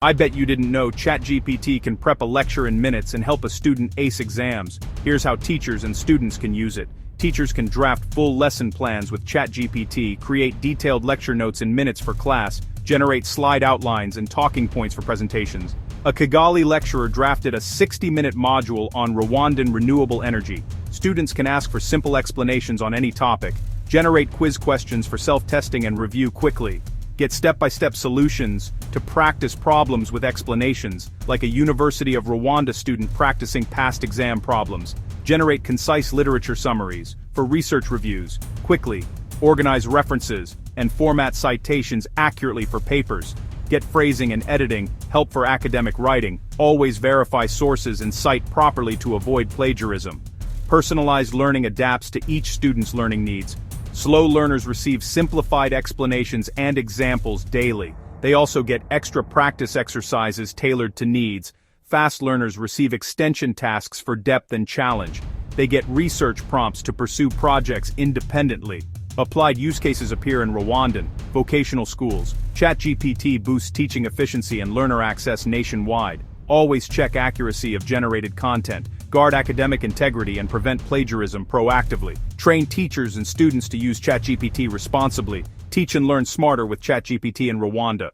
I bet you didn't know ChatGPT can prep a lecture in minutes and help a student ace exams. Here's how teachers and students can use it. Teachers can draft full lesson plans with ChatGPT, create detailed lecture notes in minutes for class, generate slide outlines and talking points for presentations. A Kigali lecturer drafted a 60-minute module on Rwandan renewable energy. Students can ask for simple explanations on any topic, generate quiz questions for self-testing and review quickly. Get step-by-step solutions to practice problems with explanations, like a University of Rwanda student practicing past exam problems. Generate concise literature summaries for research reviews, quickly. Organize references and format citations accurately for papers. Get phrasing and editing, help for academic writing. Always verify sources and cite properly to avoid plagiarism. Personalized learning adapts to each student's learning needs. Slow learners receive simplified explanations and examples daily. They also get extra practice exercises tailored to needs. Fast learners receive extension tasks for depth and challenge. They get research prompts to pursue projects independently. Applied use cases appear in Rwandan vocational schools. ChatGPT boosts teaching efficiency and learner access nationwide. Always check accuracy of generated content. Guard academic integrity and prevent plagiarism proactively. Train teachers and students to use ChatGPT responsibly. Teach and learn smarter with ChatGPT in Rwanda.